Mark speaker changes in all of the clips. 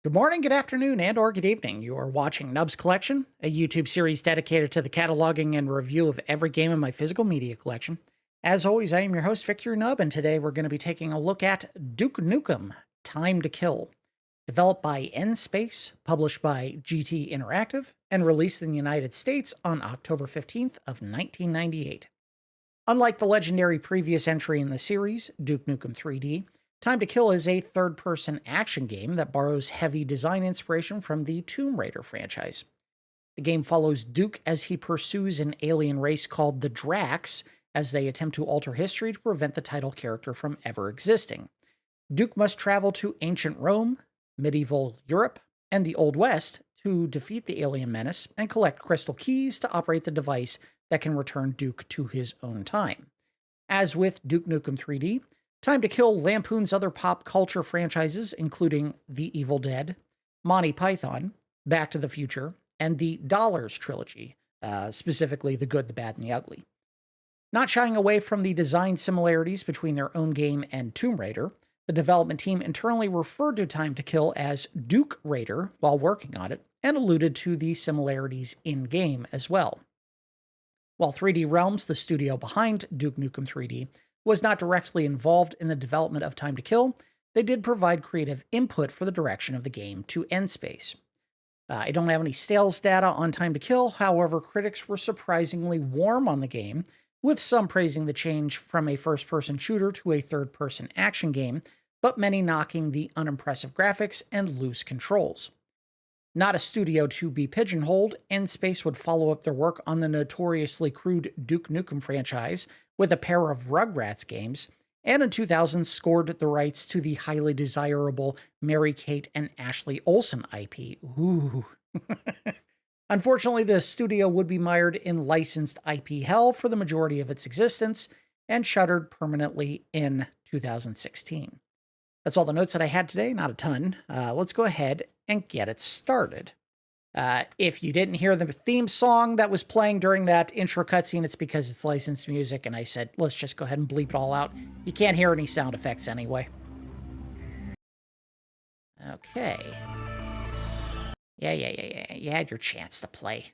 Speaker 1: Good morning, good afternoon, and or good evening. You are watching Nub's Collection, a YouTube series dedicated to the cataloging and review of every game in my physical media collection. As always, I am your host, Victor Nub, and today we're going to be taking a look at Duke Nukem, Time to Kill. Developed by N-Space, published by GT Interactive, and released in the United States on October 15th of 1998. Unlike the legendary previous entry in the series, Duke Nukem 3D, Time to Kill is a third-person action game that borrows heavy design inspiration from the Tomb Raider franchise. The game follows Duke as he pursues an alien race called the Drax as they attempt to alter history to prevent the title character from ever existing. Duke must travel to ancient Rome, medieval Europe, and the Old West to defeat the alien menace and collect crystal keys to operate the device that can return Duke to his own time. As with Duke Nukem 3D, Time to Kill lampoons other pop culture franchises, including The Evil Dead, Monty Python, Back to the Future, and the Dollars trilogy, specifically The Good, the Bad, and the Ugly. Not shying away from the design similarities between their own game and Tomb Raider, the development team internally referred to Time to Kill as Duke Raider while working on it, and alluded to the similarities in-game as well. While 3D Realms, the studio behind Duke Nukem 3D, was not directly involved in the development of Time to Kill, they did provide creative input for the direction of the game to N-Space. I don't have any sales data on Time to Kill, however, critics were surprisingly warm on the game, with some praising the change from a first-person shooter to a third-person action game, but many knocking the unimpressive graphics and loose controls. Not a studio to be pigeonholed, N-Space would follow up their work on the notoriously crude Duke Nukem franchise with a pair of Rugrats games, and in 2000 scored the rights to the highly desirable Mary-Kate and Ashley Olsen IP. Ooh. Unfortunately, the studio would be mired in licensed IP hell for the majority of its existence, and shuttered permanently in 2016. That's all the notes that I had today, not a ton. Let's go ahead and get it started. If you didn't hear the theme song that was playing during that intro cutscene, it's because it's licensed music, and I said, let's just go ahead and bleep it all out. You can't hear any sound effects anyway. Okay. Yeah. You had your chance to play.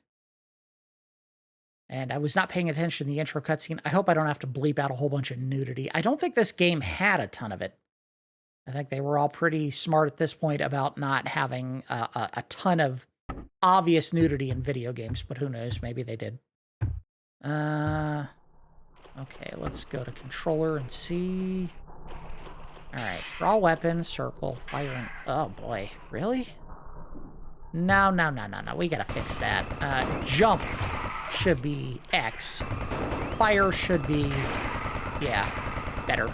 Speaker 1: And I was not paying attention to the intro cutscene. I hope I don't have to bleep out a whole bunch of nudity. I don't think this game had a ton of it. I think they were all pretty smart at this point about not having a ton of obvious nudity in video games, but who knows, maybe they did. Okay, let's go to controller and see. Alright, draw weapon, circle, fire, and... oh boy, really? No, we gotta fix that. Jump should be X. Fire should be... yeah, better.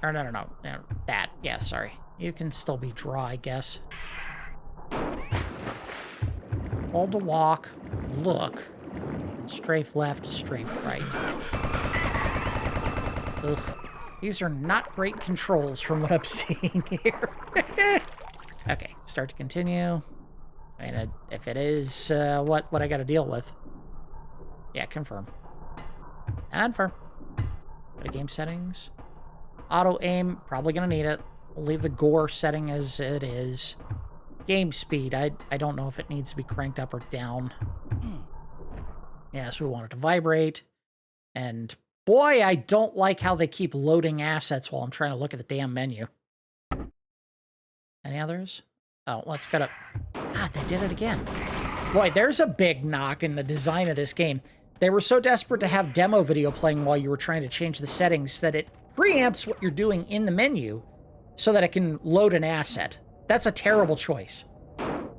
Speaker 1: Or no, that. Yeah, sorry. You can still be draw, I guess. Hold to walk, look, strafe left, strafe right. Ugh. These are not great controls from what I'm seeing here. Okay, start to continue. I mean, if it is what I got to deal with. Yeah, confirm. Confirm. Go to game settings. Auto aim, probably going to need it. We'll leave the gore setting as it is. Game speed, I don't know if it needs to be cranked up or down. Yeah, so we want it to vibrate. And boy, I don't like how they keep loading assets while I'm trying to look at the damn menu. Any others? Oh, let's go to... God, they did it again. Boy, there's a big knock in the design of this game. They were so desperate to have demo video playing while you were trying to change the settings that it preamps what you're doing in the menu so that it can load an asset. That's a terrible choice. We're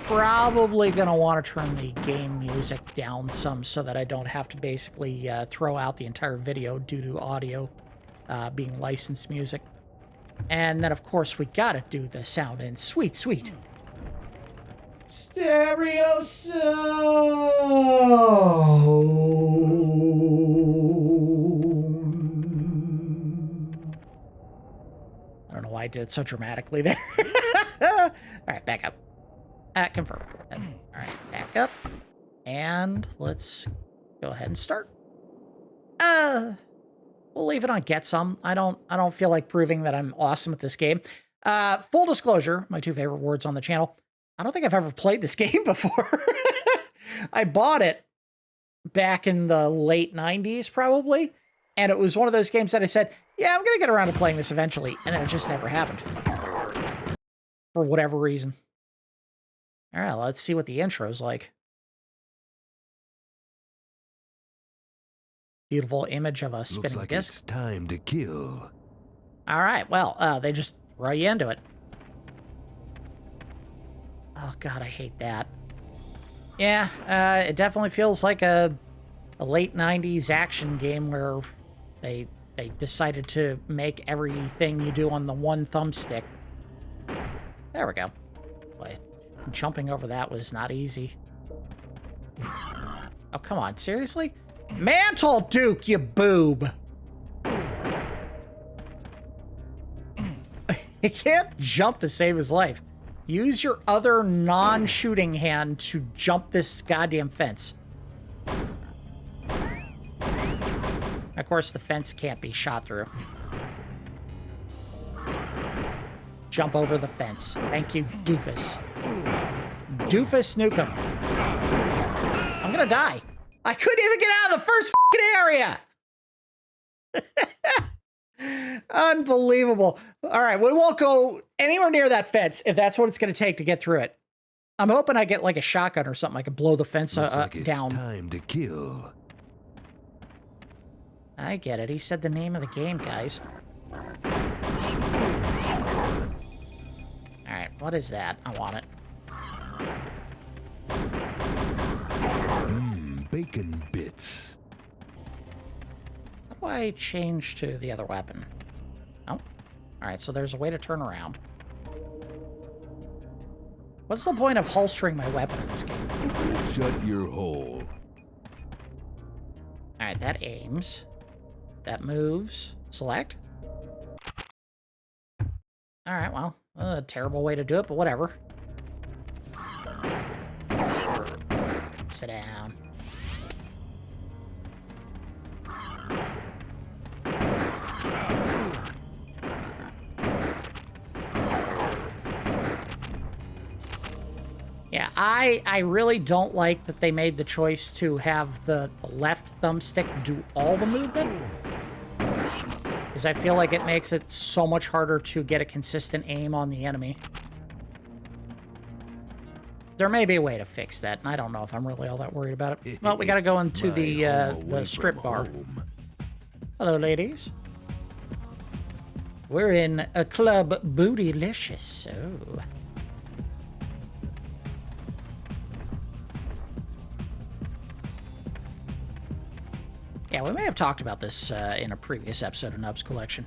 Speaker 1: probably going to want to turn the game music down some so that I don't have to basically throw out the entire video due to audio being licensed music. And then, of course, we got to do the sound in sweet stereo sound. I don't know why I did it so dramatically there. All right, back up. Confirm. All right, back up. And let's go ahead and start. we'll leave it on get some. I don't feel like proving that I'm awesome at this game. Full disclosure, my two favorite words on the channel. I don't think I've ever played this game before. I bought it back in the late 90s, probably. And it was one of those games that I said, yeah, I'm going to get around to playing this eventually. And then it just never happened. For whatever reason. All right, let's see what the intro's like. Beautiful image of a spinning
Speaker 2: like
Speaker 1: disc.
Speaker 2: It's time to kill.
Speaker 1: All right, well, they just throw you into it. Oh, God, I hate that. Yeah, it definitely feels like a late 90s action game where they decided to make everything you do on the one thumbstick. There we go. Boy, jumping over that was not easy. Oh, come on, seriously? Mantle, Duke, you boob! He can't jump to save his life. Use your other non-shooting hand to jump this goddamn fence. Of course, the fence can't be shot through. Jump over the fence. Thank you, doofus. Doofus Nukem. I'm gonna die. I couldn't even get out of the first area! Unbelievable. All right, we won't go anywhere near that fence if that's what it's going to take to get through it. I'm hoping I get like a shotgun or something. I could blow the fence
Speaker 2: like it's
Speaker 1: down.
Speaker 2: Time to kill.
Speaker 1: I get it. He said the name of the game, guys. All right, what is that? I want it.
Speaker 2: Bacon bits.
Speaker 1: How do I change to the other weapon? Oh. All right, so there's a way to turn around. What's the point of holstering my weapon in this game?
Speaker 2: Shut your hole.
Speaker 1: All right, that aims. That moves. Select. All right, well, a terrible way to do it, but whatever. Sit down. Yeah, I really don't like that they made the choice to have the left thumbstick do all the movement. Because I feel like it makes it so much harder to get a consistent aim on the enemy. There may be a way to fix that, and I don't know if I'm really all that worried about it. Well, we gotta go into the strip bar. Hello, ladies. We're in a Club Bootylicious, oh. Yeah, we may have talked about this in a previous episode of Nubs Collection.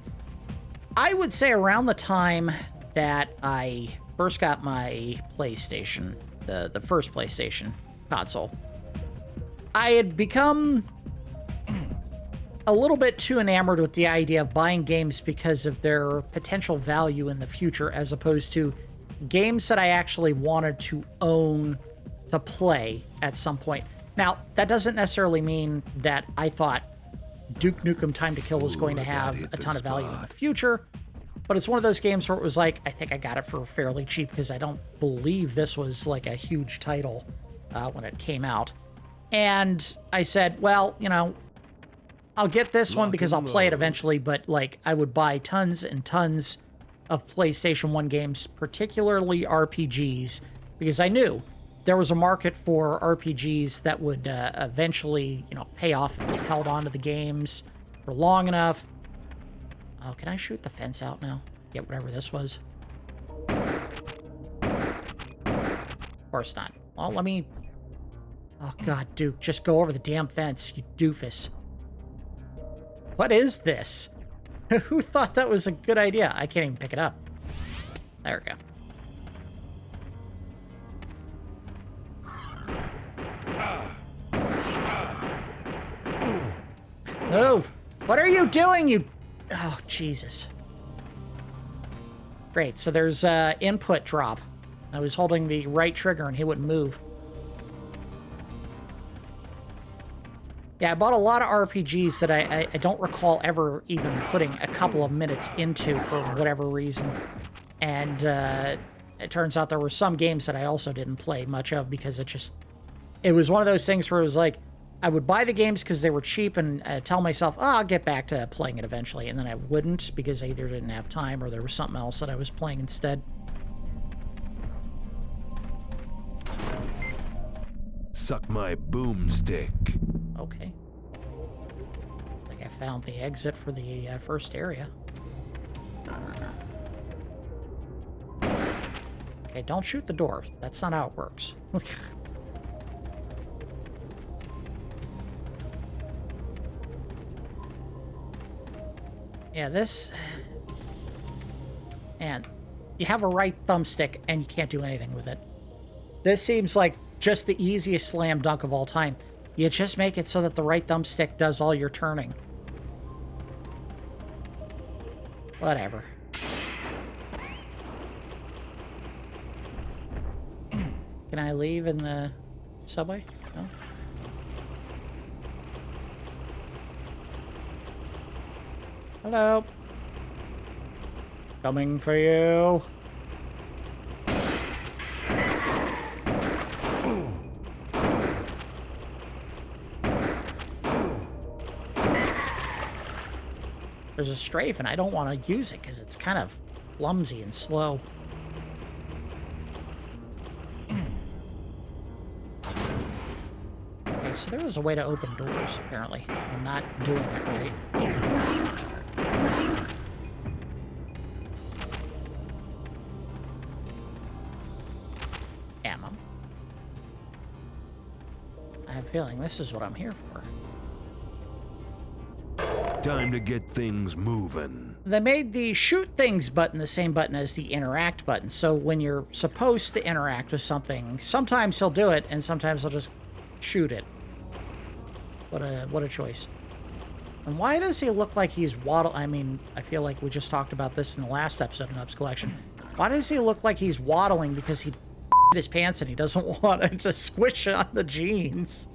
Speaker 1: I would say around the time that I first got my PlayStation, the first PlayStation console, I had become a little bit too enamored with the idea of buying games because of their potential value in the future, as opposed to games that I actually wanted to own to play at some point. Now, that doesn't necessarily mean that I thought Duke Nukem Time to Kill was going to have a ton of value in the future, but it's one of those games where it was like, I think I got it for fairly cheap because I don't believe this was like a huge title when it came out. And I said, well, you know, I'll get this one because I'll play it eventually, but like I would buy tons and tons of PlayStation 1 games, particularly RPGs, because I knew there was a market for RPGs that would eventually, you know, pay off if you held on to the games for long enough. Oh, can I shoot the fence out now? Get whatever this was. Of course not. Well, let me... Oh, God, Duke, just go over the damn fence, you doofus. What is this? Who thought that was a good idea? I can't even pick it up. There we go. Move! What are you doing, you... Oh, Jesus. Great, so there's input drop. I was holding the right trigger and he wouldn't move. Yeah, I bought a lot of RPGs that I don't recall ever even putting a couple of minutes into for whatever reason. And it turns out there were some games that I also didn't play much of because it was one of those things where it was like, I would buy the games because they were cheap and tell myself, oh, I'll get back to playing it eventually. And then I wouldn't because I either didn't have time or there was something else that I was playing instead.
Speaker 2: Suck my boomstick.
Speaker 1: Okay. I think I found the exit for the first area. Okay, don't shoot the door. That's not how it works. Yeah, this... And you have a right thumbstick and you can't do anything with it. This seems like just the easiest slam dunk of all time. You just make it so that the right thumbstick does all your turning. Whatever. Can I leave in the subway? No? Hello. Coming for you. There's a strafe, and I don't want to use it because it's kind of clumsy and slow. Okay, so there was a way to open doors, apparently. I'm not doing it right. Ammo. I have a feeling this is what I'm here for.
Speaker 2: Time to get things moving.
Speaker 1: They made the shoot things button the same button as the interact button. So when you're supposed to interact with something, sometimes he'll do it and sometimes he'll just shoot it. What a choice. And why does he look like he's waddle? I mean, I feel like we just talked about this in the last episode of Nub's Collection. Why does he look like he's waddling? Because he his pants and he doesn't want it to squish on the jeans.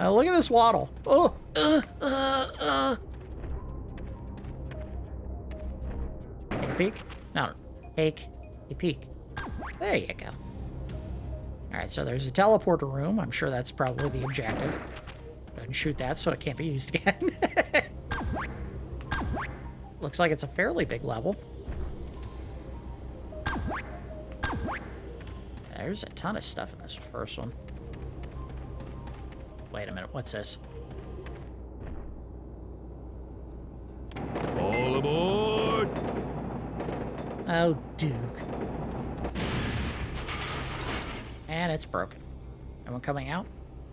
Speaker 1: Look at this waddle. Oh, Take a peek? No, take a peek. There you go. Alright, so there's a teleporter room. I'm sure that's probably the objective. Doesn't shoot that, so it can't be used again. Looks like it's a fairly big level. There's a ton of stuff in this first one. Wait a minute, what's this?
Speaker 2: All aboard!
Speaker 1: Oh, Duke. And it's broken. Anyone coming out?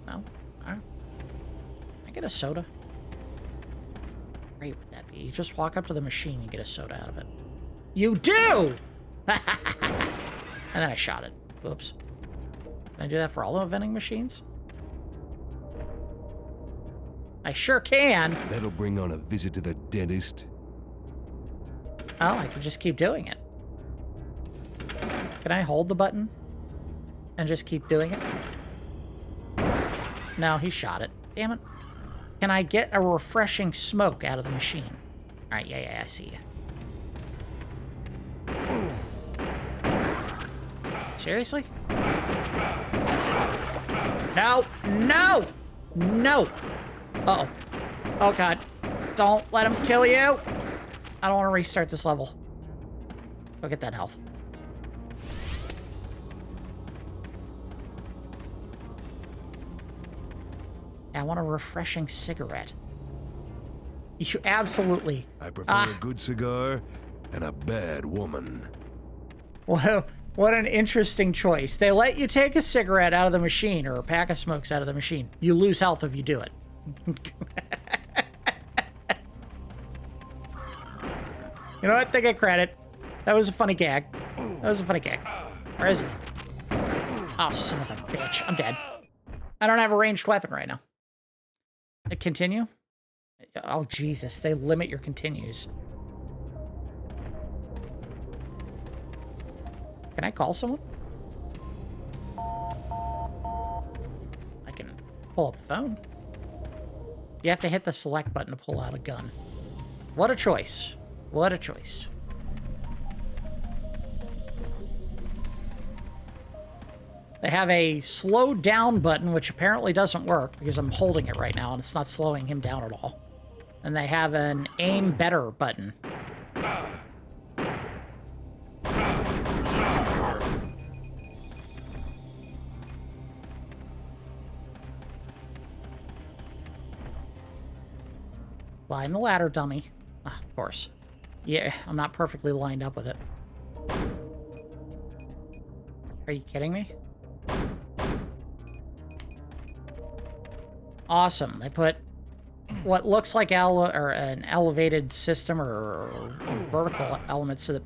Speaker 1: No? Alright. Can I get a soda? Great would that be? You just walk up to the machine and get a soda out of it. You do! And then I shot it. Oops. Can I do that for all the vending machines? I sure can.
Speaker 2: That'll bring on a visit to the dentist.
Speaker 1: Oh, I could just keep doing it. Can I hold the button and just keep doing it? No, he shot it. Damn it. Can I get a refreshing smoke out of the machine? All right, yeah, I see you. Seriously? No, no, no. Uh-oh. Oh, God. Don't let him kill you. I don't want to restart this level. Go get that health. I want a refreshing cigarette. You absolutely...
Speaker 2: I prefer a good cigar and a bad woman.
Speaker 1: Well, what an interesting choice. They let you take a cigarette out of the machine or a pack of smokes out of the machine. You lose health if you do it. You know what? They get credit. That was a funny gag. That was a funny gag. Where is he? Oh, son of a bitch. I'm dead. I don't have a ranged weapon right now. Continue? Oh, Jesus. They limit your continues. Can I call someone? I can pull up the phone. You have to hit the select button to pull out a gun. What a choice. What a choice. They have a slow down button, which apparently doesn't work because I'm holding it right now and it's not slowing him down at all. And they have an aim better button. Climb the ladder, dummy. Ah, of course. Yeah, I'm not perfectly lined up with it. Are you kidding me? Awesome. They put what looks like an elevated system or vertical elements to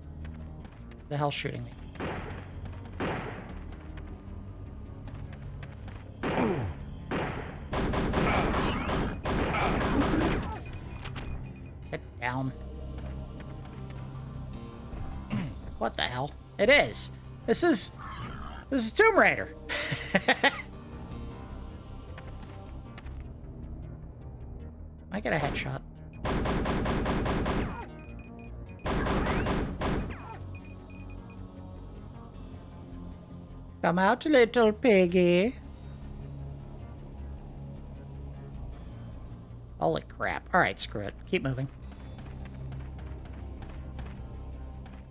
Speaker 1: the hell's shooting me. Sit down. What the hell? It is. This is Tomb Raider. I get a headshot. Come out, little piggy. Holy crap. Alright, screw it. Keep moving.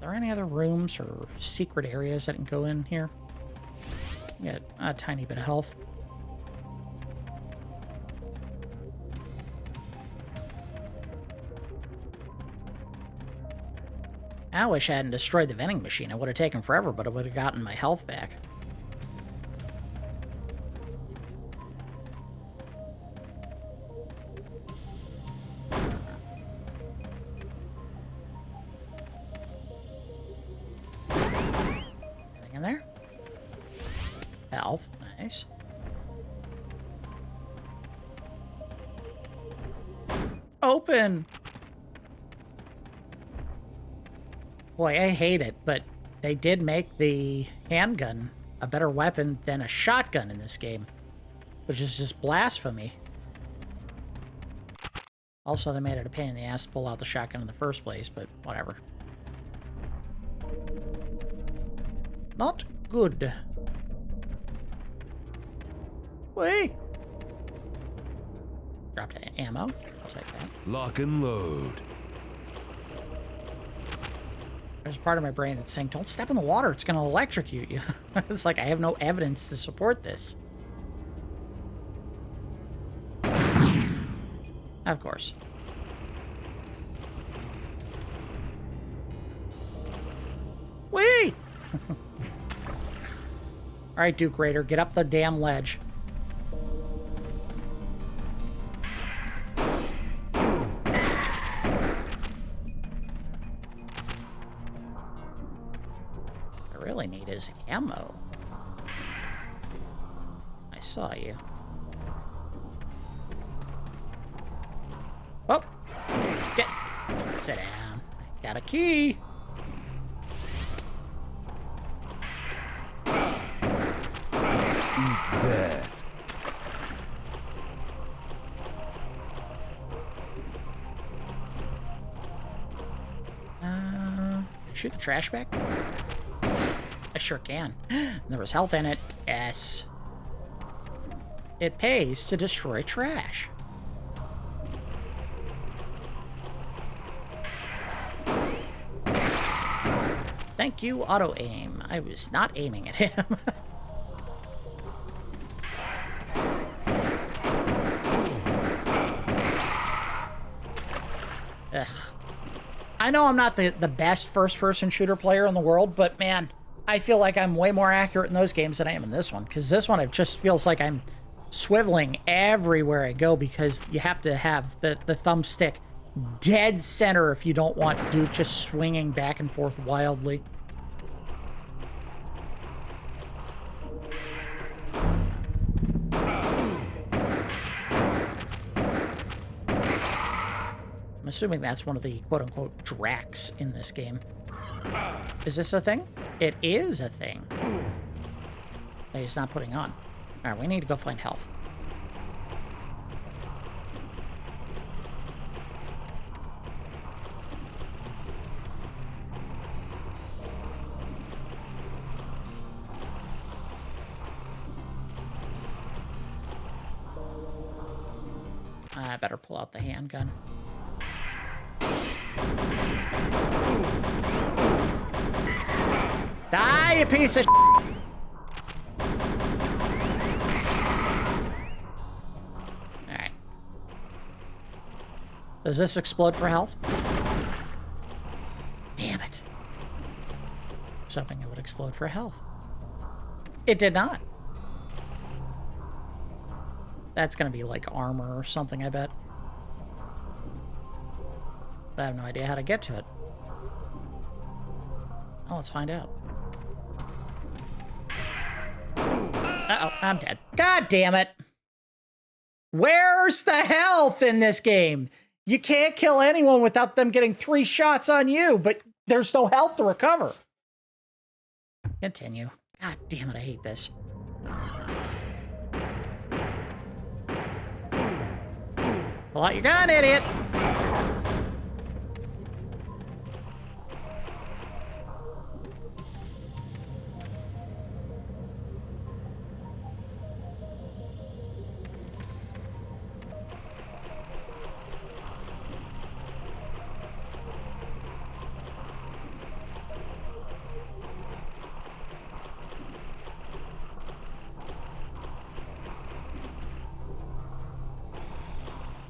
Speaker 1: Are there any other rooms or secret areas that can go in here? Get a tiny bit of health. I wish I hadn't destroyed the vending machine. It would have taken forever, but it would have gotten my health back. Anything in there? Health. Nice. Open! Boy, I hate it, but they did make the handgun a better weapon than a shotgun in this game, which is just blasphemy. Also, they made it a pain in the ass to pull out the shotgun in the first place, but whatever. Not good. Wait! Dropped ammo. I'll take that.
Speaker 2: Lock and load.
Speaker 1: There's a part of my brain that's saying, don't step in the water, it's going to electrocute you. It's like I have no evidence to support this. Of course. Whee! Alright, Duke Raider, get up the damn ledge. Really need is ammo. I saw you. Oh! Get! Sit down. I got a key!
Speaker 2: Eat that.
Speaker 1: Shoot the trash bag? I sure can. There was health in it. Yes. It pays to destroy trash. Thank you, auto-aim. I was not aiming at him. Ugh. I know I'm not the best first-person shooter player in the world, but man, I feel like I'm way more accurate in those games than I am in this one, because this one, it just feels like I'm swiveling everywhere I go, because you have to have the thumbstick dead center if you don't want Duke just swinging back and forth wildly. assuming that's one of the quote-unquote Dracs in this game. Is this a thing? It is a thing that he's not putting on. All right, we need to go find health. I better pull out the handgun. Die, you piece of shit! Alright. Does this explode for health? Damn it. I was hoping it would explode for health. It did not. That's gonna be like armor or something, I bet. But I have no idea how to get to it. Oh, let's find out. Uh-oh, I'm dead. God damn it. Where's the health in this game? You can't kill anyone without them getting 3 shots on you, but there's no health to recover. Continue. God damn it, I hate this. Pull out your gun, idiot!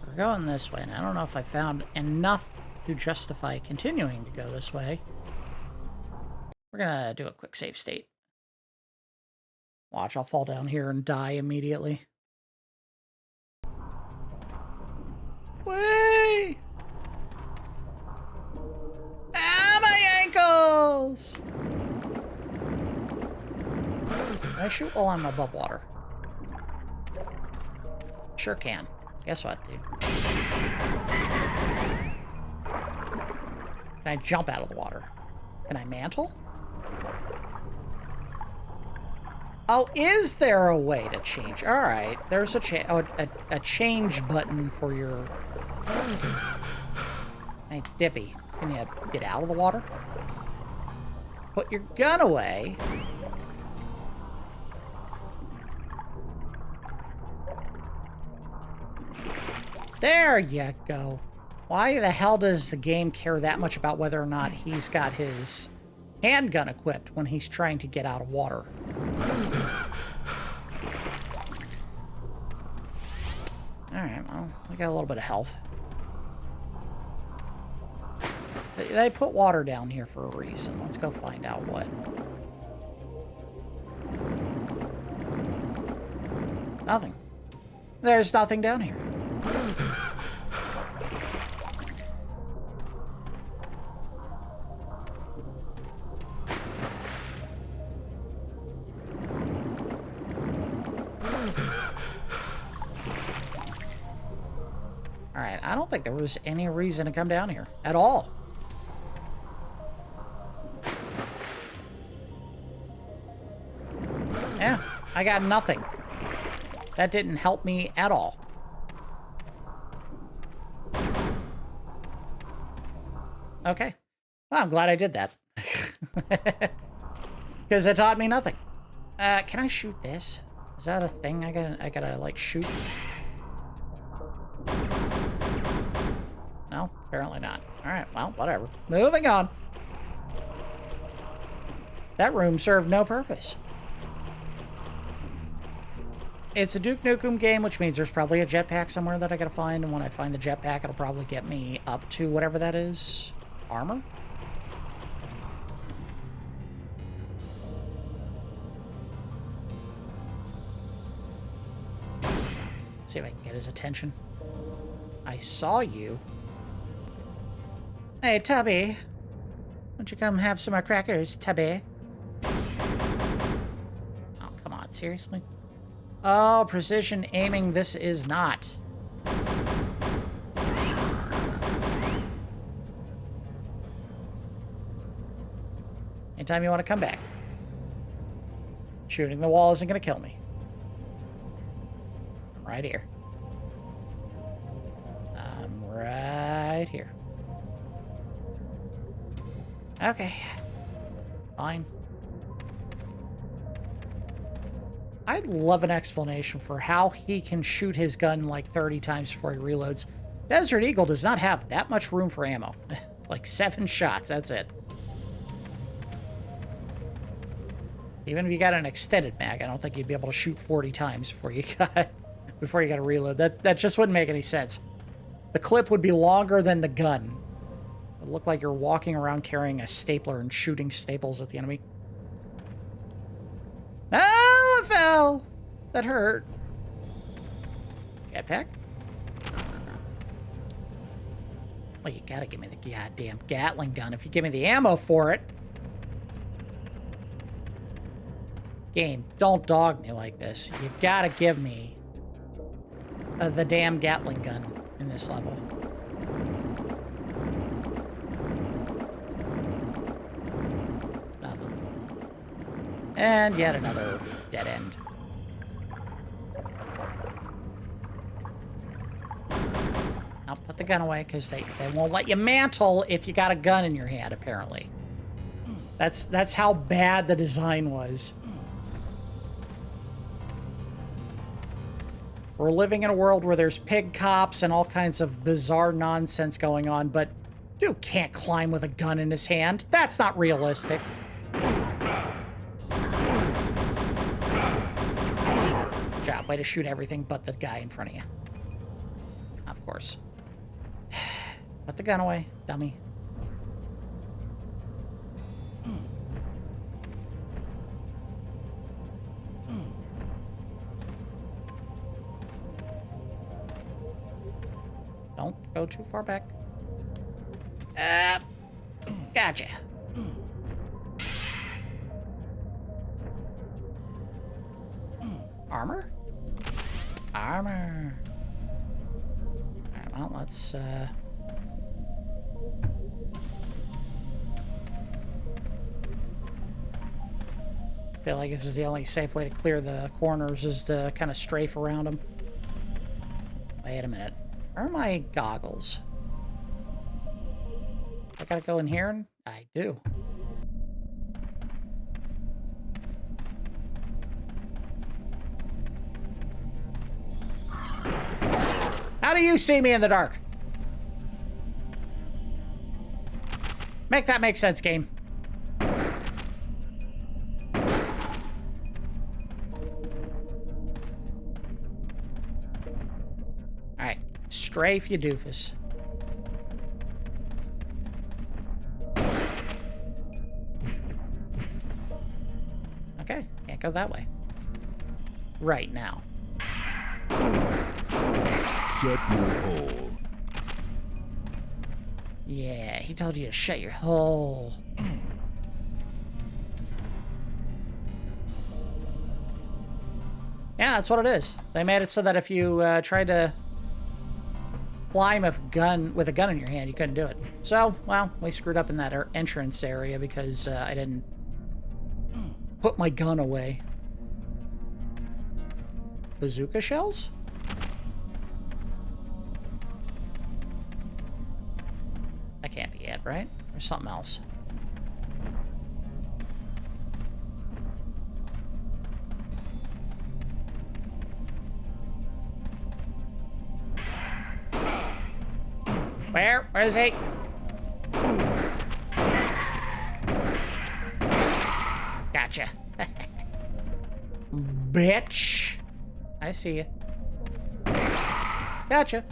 Speaker 1: We're going this way, and I don't know if I found enough to justify continuing to go this way. We're gonna do a quick save state. Watch, I'll fall down here and die immediately. Way! Ah, my ankles! Can I shoot while I'm above water? Sure can. Guess what, dude? Can I jump out of the water? Can I mantle? Oh, is there a way to change? All right, there's a change button for your... Hey, Dippy, can you get out of the water? Put your gun away. There you go. Why the hell does the game care that much about whether or not he's got his handgun equipped when he's trying to get out of water? Alright, well, we got a little bit of health. They put water down here for a reason. Let's go find out what. Nothing. There's nothing down here. Alright, I don't think there was any reason to come down here at all. Yeah, I got nothing. That didn't help me at all. Okay. Well, I'm glad I did that. Because it taught me nothing. Can I shoot this? Is that a thing I gotta like shoot? No, apparently not. Alright, well, whatever. Moving on. That room served no purpose. It's a Duke Nukem game, which means there's probably a jetpack somewhere that I gotta find, and when I find the jetpack, it'll probably get me up to whatever that is. Armor? See if I can get his attention. I saw you. Hey, Tubby. Won't you come have some more crackers, Tubby? Oh, come on, seriously? Oh, precision aiming, this is not. Anytime you want to come back. Shooting the wall isn't going to kill me. I'm right here. I'm right here. Okay. Fine. I'd love an explanation for how he can shoot his gun like 30 times before he reloads. Desert Eagle does not have that much room for ammo. Like 7 shots, that's it. Even if you got an extended mag, I don't think you'd be able to shoot 40 times before you got to reload. That just wouldn't make any sense. The clip would be longer than the gun. It would look like you're walking around carrying a stapler and shooting staples at the enemy. Oh, I fell! That hurt. Jetpack? Well, you gotta give me the goddamn Gatling gun if you give me the ammo for it. Game, don't dog me like this. You gotta give me the damn Gatling gun in this level. Nothing. And yet another dead end. I'll put the gun away because they won't let you mantle if you got a gun in your hand, apparently. That's how bad the design was. We're living in a world where there's pig cops and all kinds of bizarre nonsense going on, but dude can't climb with a gun in his hand. That's not realistic. Good job. Way to shoot everything but the guy in front of you. Of course. Put the gun away, dummy. Don't go too far back. Gotcha. Armor? Armor. Alright, well, let's, feel like this is the only safe way to clear the corners is to kind of strafe around them. Wait a minute. Where are my goggles? I gotta go in here? I do. How do you see me in the dark? Make that make sense, game. Alright. Strafe, you doofus. Okay, can't go that way. Right now.
Speaker 2: Shut your hole.
Speaker 1: Yeah, he told you to shut your hole. Yeah, that's what it is. They made it so that if you tried to climb with a gun in your hand, you couldn't do it. So, well, we screwed up in that entrance area because I didn't put my gun away. Bazooka shells? That can't be it, right? There's something else. Where? Where is he? Gotcha. Bitch. I see you. Gotcha.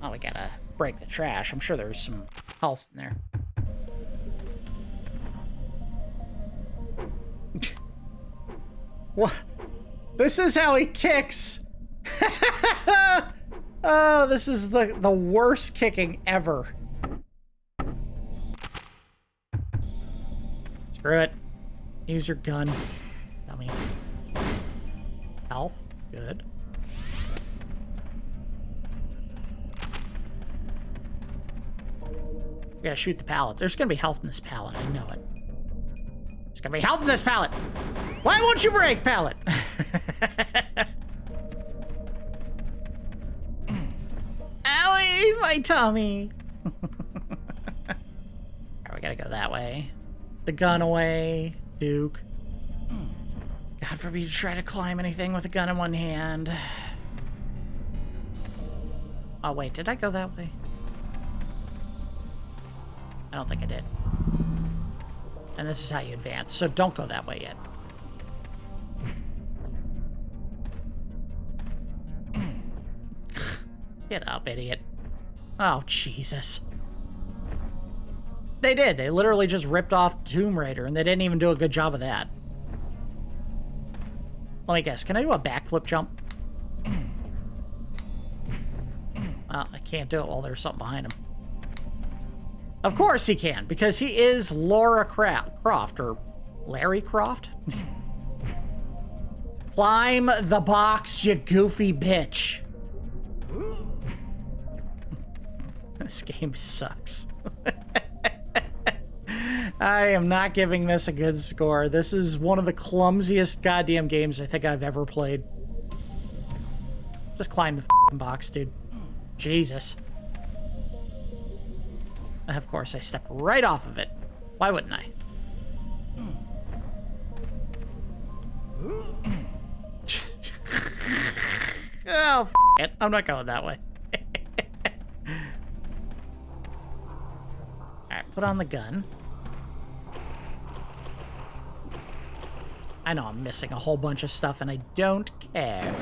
Speaker 1: Oh, we gotta break the trash. I'm sure there's some health in there. What? This is how he kicks. Oh, this is the worst kicking ever. Screw it. Use your gun. Dummy. Health. Good. Yeah, shoot the pallet. There's gonna be health in this pallet. I know it. There's gonna be health in this pallet. Why won't you break, pallet? Owie, my tummy. Alright, we gotta go that way. The gun away, Duke. God forbid you try to climb anything with a gun in one hand. Oh, wait, did I go that way? I don't think I did. And this is how you advance, so don't go that way yet. Get up, idiot. Oh, Jesus. They did. They literally just ripped off Tomb Raider, and they didn't even do a good job of that. Let me guess. Can I do a backflip jump? Well, I can't do it while there's something behind him. Of course he can, because he is Laura Croft, or Larry Croft. Climb the box, you goofy bitch. This game sucks. I am not giving this a good score. This is one of the clumsiest goddamn games I think I've ever played. Just climb the f***ing box, dude. Jesus. Of course, I stepped right off of it. Why wouldn't I? Oh, f*** it. I'm not going that way. Alright, put on the gun. I know I'm missing a whole bunch of stuff, and I don't care.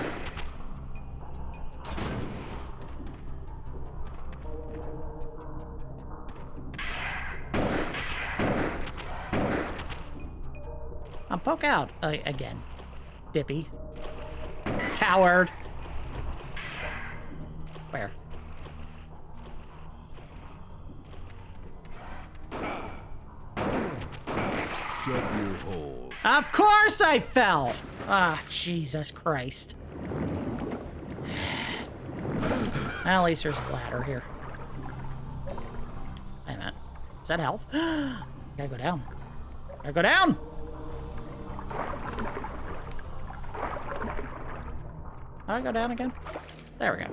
Speaker 1: Poke out again. Dippy. Coward. Where?
Speaker 2: Shut your hole.
Speaker 1: Of course I fell! Ah, Jesus Christ. At least there's a ladder here. Wait a minute. Is that health? Gotta go down. Gotta go down! How do I go down again? There we go.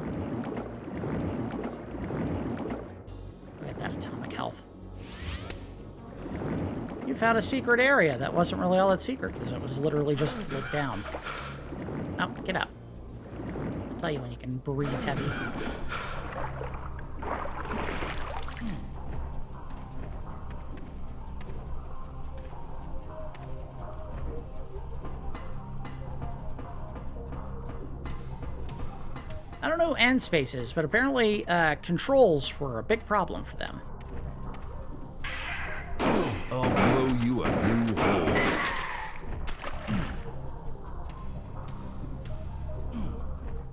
Speaker 1: Look at that atomic health. You found a secret area that wasn't really all that secret because it was literally just look down. Oh, get up. I'll tell you when you can breathe heavy. I don't know who end space is, but apparently controls were a big problem for them.
Speaker 2: I'll blow you a new hole.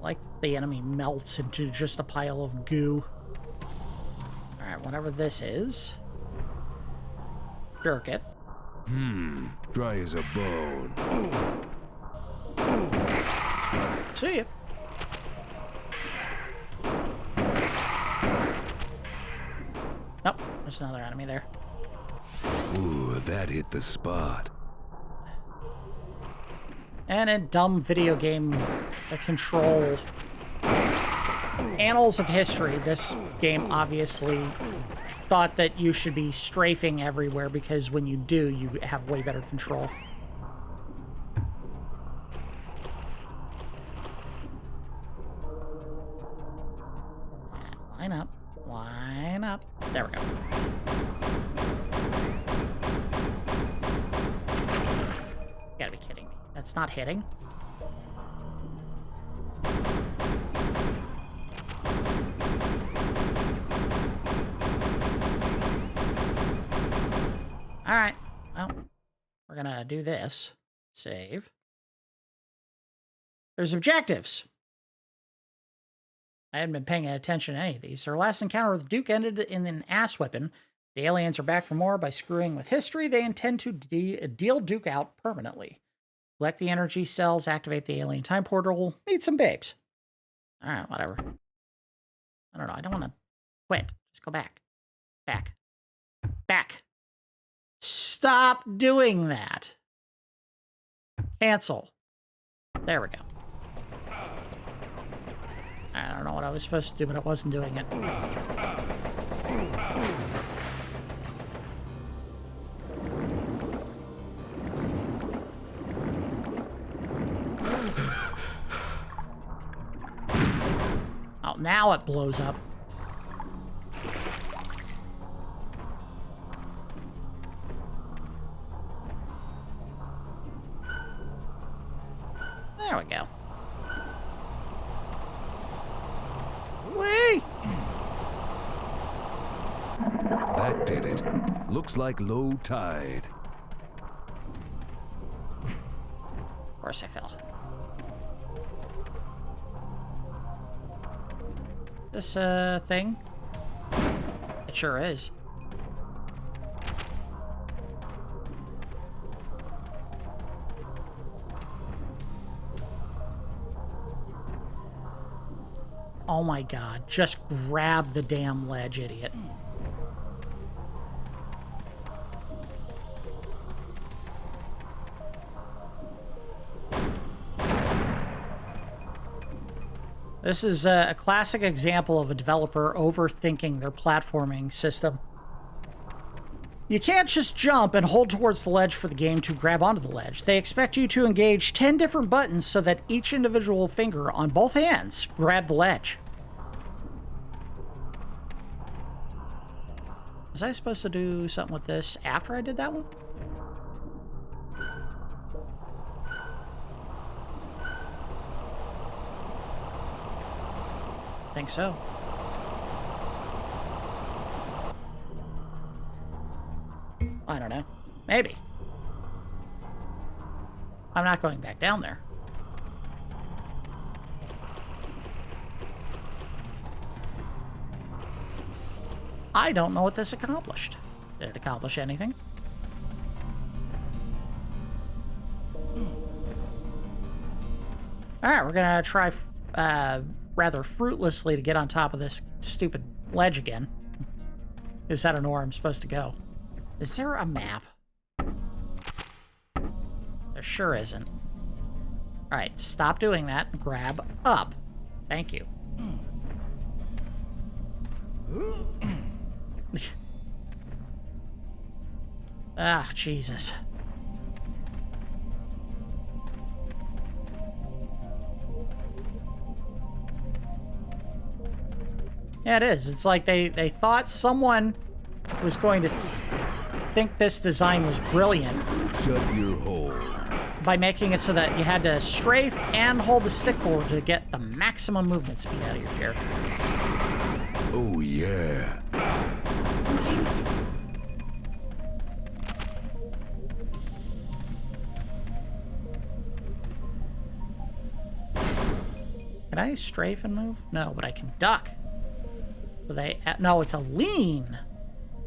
Speaker 1: Like the enemy melts into just a pile of goo. Alright, whatever this is. Jerk it.
Speaker 2: Dry as a bone.
Speaker 1: See ya. Nope, there's another enemy there.
Speaker 2: Ooh, that hit the spot.
Speaker 1: And in dumb video game control annals of history, this game obviously thought that you should be strafing everywhere because when you do, you have way better control. Line up. Line up. There we go. You gotta be kidding me. That's not hitting. Alright. Well, we're gonna do this. Save. There's objectives. I hadn't been paying attention to any of these. Our last encounter with Duke ended in an ass whipping. The aliens are back for more. By screwing with history, they intend to deal Duke out permanently. Collect the energy cells, activate the alien time portal, meet some babes. All right, whatever. I don't know. I don't want to quit. Just go back. Back. Back. Stop doing that. Cancel. There we go. I don't know what I was supposed to do, but I wasn't doing it. Oh, now it blows up. There we go. Whee!
Speaker 2: That did it. Looks like low tide.
Speaker 1: Of course I fell. This thing? It sure is. Oh my god, just grab the damn ledge, idiot. This is a classic example of a developer overthinking their platforming system. You can't just jump and hold towards the ledge for the game to grab onto the ledge. They expect you to engage 10 different buttons so that each individual finger on both hands grab the ledge. Was I supposed to do something with this after I did that one? I think so. I don't know. Maybe. I'm not going back down there. I don't know what this accomplished. Did it accomplish anything? Alright, we're gonna try rather fruitlessly to get on top of this stupid ledge again. Because I don't know where I'm supposed to go. Is there a map? There sure isn't. Alright, stop doing that and grab up. Thank you. Ah, Jesus. Yeah, it is. It's like they thought someone was going to think this design was brilliant.
Speaker 2: Shut your hole.
Speaker 1: By making it so that you had to strafe and hold the stick forward to get the maximum movement speed out of your character.
Speaker 2: Oh, yeah.
Speaker 1: Can I strafe and move? No, but I can duck. No, it's a lean.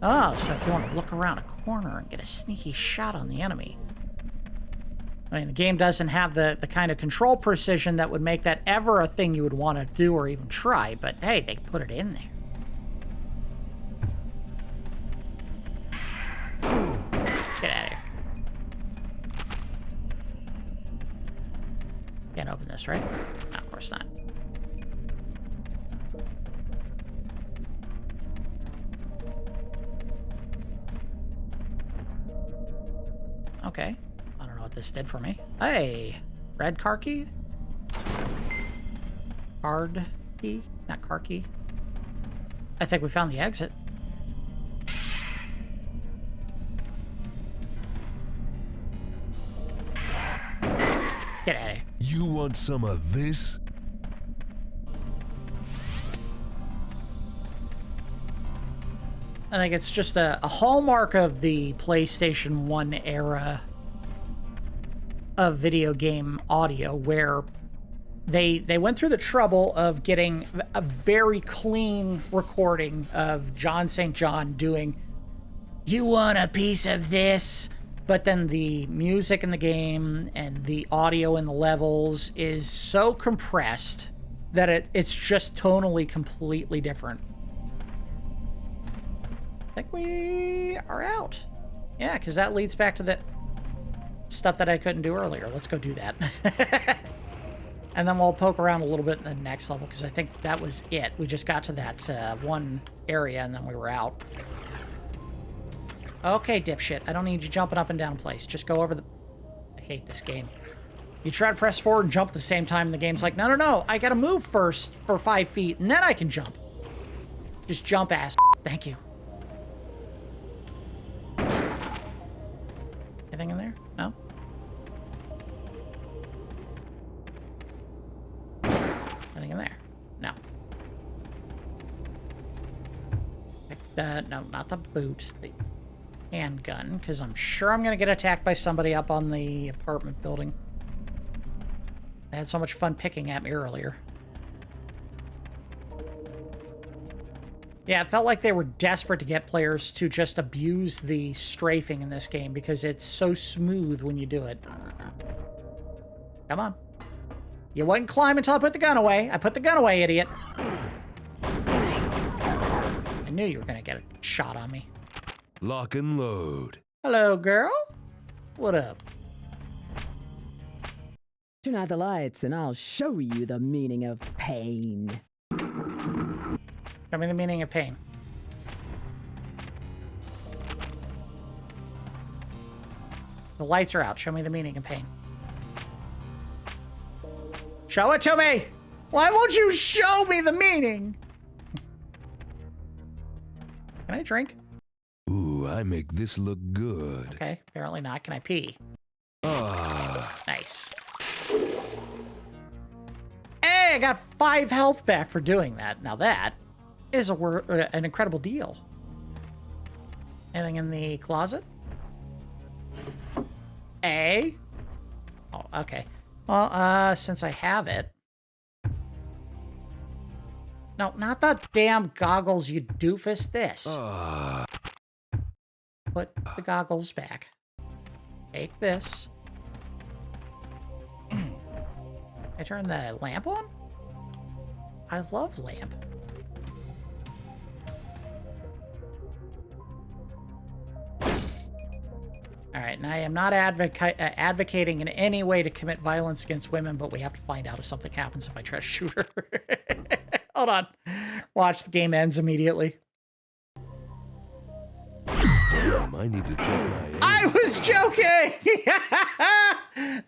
Speaker 1: Oh, so if you want to look around a corner and get a sneaky shot on the enemy. I mean, the game doesn't have the kind of control precision that would make that ever a thing you would want to do or even try, but hey, they put it in there. Get out of here. Can't open this, right? No, of course not. Okay. I don't know what this did for me. Hey! Red car key? Card key? Not car key. I think we found the exit. Get out of here.
Speaker 2: You want some of this?
Speaker 1: I think it's just a hallmark of the PlayStation 1 era of video game audio where they went through the trouble of getting a very clean recording of John St. John doing you want a piece of this? But then the music in the game and the audio in the levels is so compressed that it's just tonally completely different. I think we are out. Yeah, because that leads back to the stuff that I couldn't do earlier. Let's go do that. And then we'll poke around a little bit in the next level, because I think that was it. We just got to that one area, and then we were out. Okay, dipshit. I don't need you jumping up and down place. Just go over the... I hate this game. You try to press forward and jump at the same time, and the game's like, no, no, no. I gotta move first for 5 feet, and then I can jump. Just jump, ass. Thank you. Anything in there? No? Anything in there? No. No, not the boot. The handgun, because I'm sure I'm going to get attacked by somebody up on the apartment building. They had so much fun picking at me earlier. Yeah, it felt like they were desperate to get players to just abuse the strafing in this game because it's so smooth when you do it. Come on. You wouldn't climb until I put the gun away. I put the gun away, idiot. I knew you were going to get a shot on me.
Speaker 2: Lock and load.
Speaker 1: Hello, girl. What up?
Speaker 3: Turn out the lights and I'll show you the meaning of pain.
Speaker 1: Show me the meaning of pain. The lights are out. Show me the meaning of pain. Show it to me! Why won't you show me the meaning? Can I drink?
Speaker 2: Ooh, I make this look good.
Speaker 1: Okay, apparently not. Can I pee?
Speaker 2: Ah.
Speaker 1: Nice. Hey, I got 5 health back for doing that. Now that is an incredible deal. Anything in the closet? A? Oh, okay. Well, since I have it. No, not the damn goggles, you doofus. This. Put the goggles back. Take this. I turn the lamp on? I love lamp. All right, and I am not advocating in any way to commit violence against women, but we have to find out if something happens if I try to shoot her. Hold on. Watch, the game ends immediately.
Speaker 2: Damn, I need to check my aim.
Speaker 1: I was joking!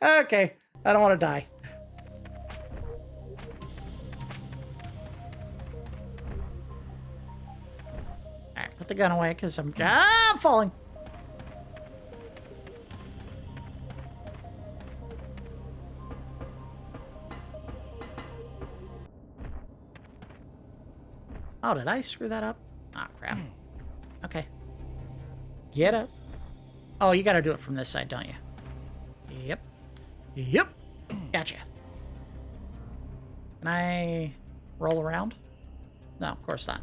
Speaker 1: Okay, I don't want to die. All right, put the gun away, because I'm falling. Oh, did I screw that up? Ah, crap. Okay. Get up. Oh, you gotta do it from this side, don't you? Yep. Yep. Gotcha. Can I roll around? No, of course not.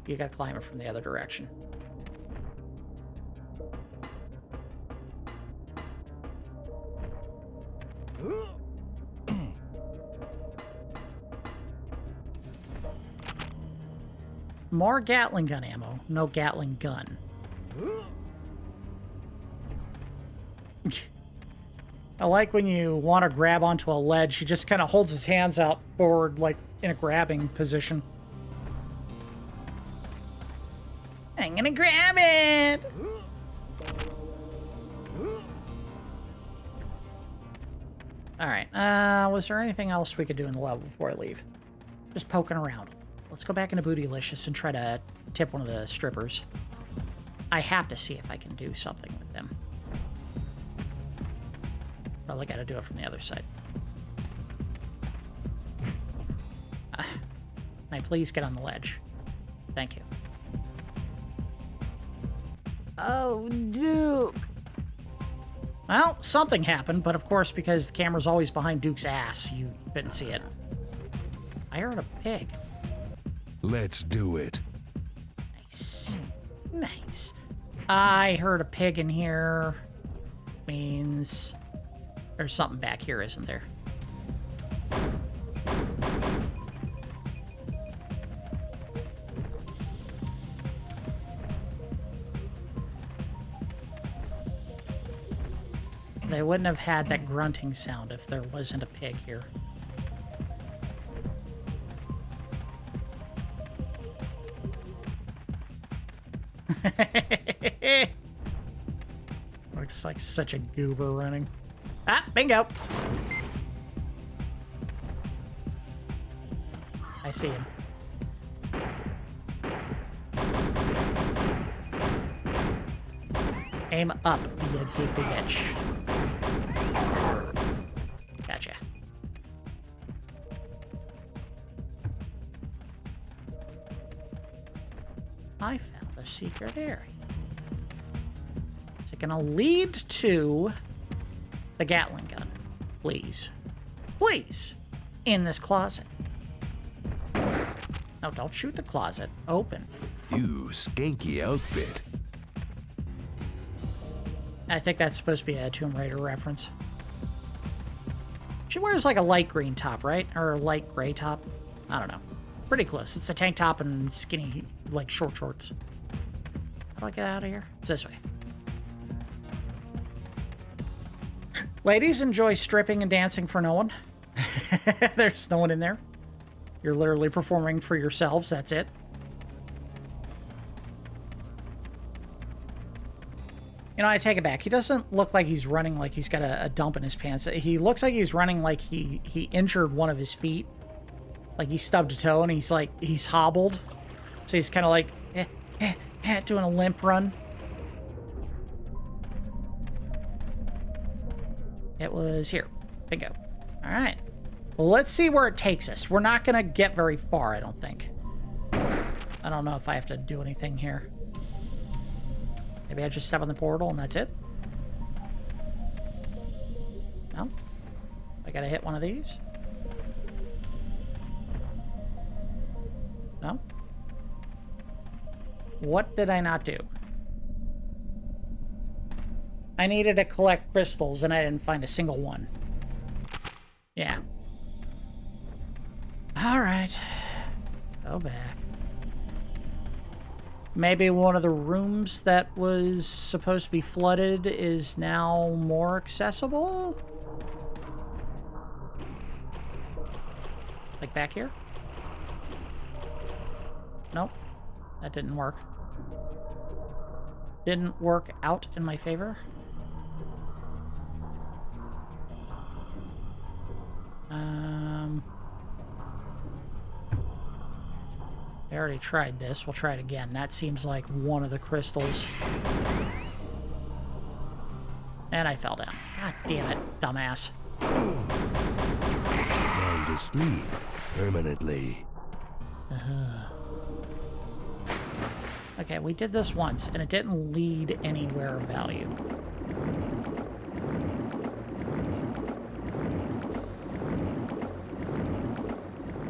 Speaker 1: You gotta climb it from the other direction. More Gatling gun ammo. No Gatling gun. I like when you want to grab onto a ledge, he just kind of holds his hands out forward, like in a grabbing position. I'm gonna grab it! Alright, was there anything else we could do in the level before I leave? Just poking around. Let's go back into Bootylicious and try to tip one of the strippers. I have to see if I can do something with them. Probably got to do it from the other side. Can I please get on the ledge? Thank you.
Speaker 3: Oh, Duke.
Speaker 1: Well, something happened, but of course, because the camera's always behind Duke's ass, you didn't see it. I heard a pig.
Speaker 2: Let's do it.
Speaker 1: Nice. Nice. I heard a pig in here. Means there's something back here, isn't there? They wouldn't have had that grunting sound if there wasn't a pig here. Looks like such a goober running. Ah, bingo! I see him. Aim up, you goofy bitch. Gotcha. I found a secret area. Is it gonna lead to the Gatling gun? Please. Please! In this closet. No, don't shoot the closet. Open.
Speaker 2: You skanky outfit.
Speaker 1: I think that's supposed to be a Tomb Raider reference. She wears like a light green top, right? Or a light gray top? I don't know. Pretty close. It's a tank top and skinny, like, short shorts. How do I get out of here? It's this way. Ladies, enjoy stripping and dancing for no one. There's no one in there. You're literally performing for yourselves. That's it. You know, I take it back. He doesn't look like he's running like he's got a dump in his pants. He looks like he's running like he injured one of his feet. Like he stubbed a toe and he's hobbled. So he's kind of like, doing a limp run. It was here. Bingo. All right. Well, let's see where it takes us. We're not going to get very far, I don't think. I don't know if I have to do anything here. Maybe I just step on the portal and that's it? No? I gotta hit one of these? No? What did I not do? I needed to collect crystals and I didn't find a single one. Yeah. Alright. Go back. Maybe one of the rooms that was supposed to be flooded is now more accessible? Like back here? Nope. That didn't work. Didn't work out in my favor. I already tried this. We'll try it again. That seems like one of the crystals. And I fell down. God damn it, dumbass.
Speaker 2: Time to sleep permanently.
Speaker 1: Okay, we did this once, and it didn't lead anywhere of value.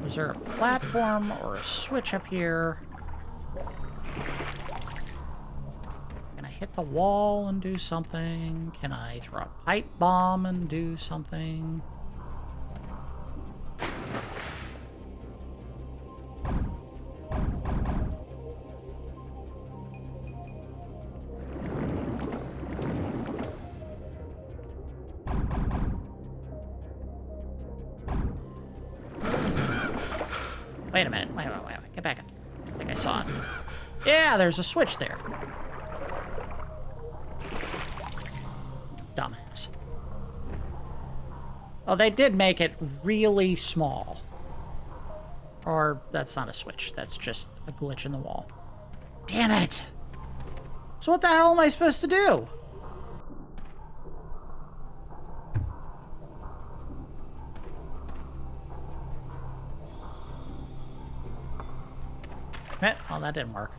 Speaker 1: Is there a platform or a switch up here? Can I hit the wall and do something? Can I throw a pipe bomb and do something? Wait a minute. Wait. Get back up. I think I saw it. Yeah, there's a switch there. Dumbass. Oh, they did make it really small. Or that's not a switch. That's just a glitch in the wall. Damn it! So what the hell am I supposed to do? Well, that didn't work.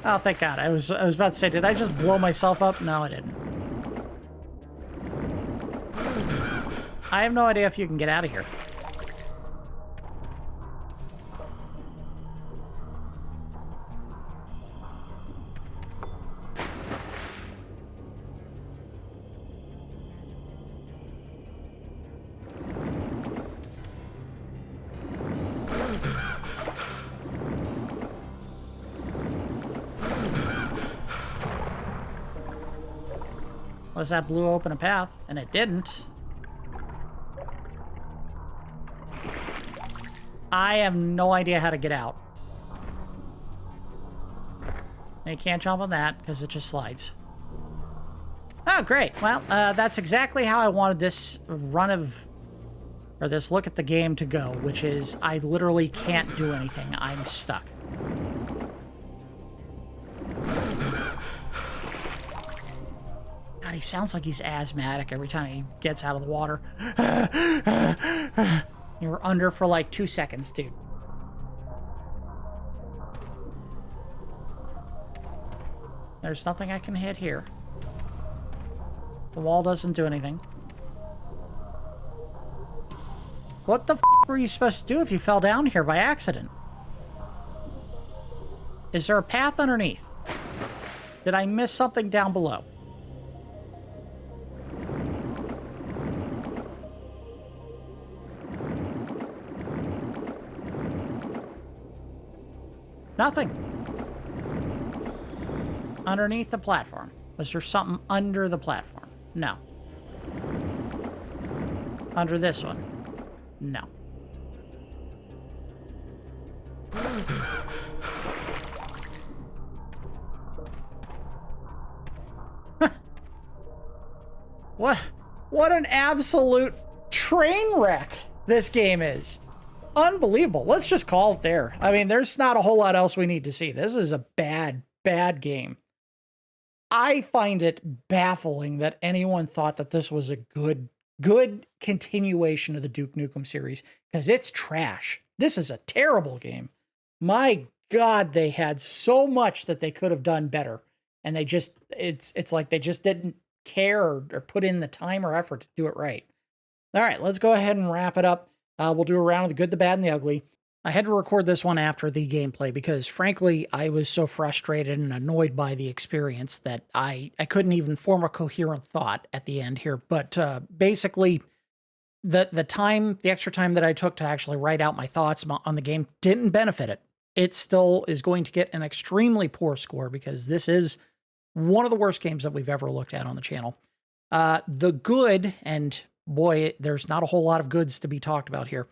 Speaker 1: Oh, thank God. I was about to say, did I just blow myself up? No, I didn't. I have no idea if you can get out of here. Unless that blew open a path, and it didn't. I have no idea how to get out. And you can't jump on that because it just slides. Oh, great. Well, that's exactly how I wanted this run of, or this look at the game to go, which is I literally can't do anything. I'm stuck. God, he sounds like he's asthmatic every time he gets out of the water. You're under for like 2 seconds, dude. There's nothing I can hit here. The wall doesn't do anything. What the f were you supposed to do if you fell down here by accident? Is there a path underneath? Did I miss something down below? Nothing. Underneath the platform. Was there something under the platform? No. Under this one? No. What an absolute train wreck this game is. Unbelievable. Let's just call it there. I mean, there's not a whole lot else we need to see. This is a bad, bad game. I find it baffling that anyone thought that this was a good continuation of the Duke Nukem series, because it's trash. This is a terrible game. My God, they had so much that they could have done better. And they just, it's like they just didn't care or put in the time or effort to do it right. All right, let's go ahead and wrap it up. We'll do a round of the good, the bad, and the ugly. I had to record this one after the gameplay because, frankly, I was so frustrated and annoyed by the experience that I couldn't even form a coherent thought at the end here. But basically, the extra time that I took to actually write out my thoughts on the game didn't benefit it. It still is going to get an extremely poor score because this is one of the worst games that we've ever looked at on the channel. The good, and boy, there's not a whole lot of goods to be talked about here.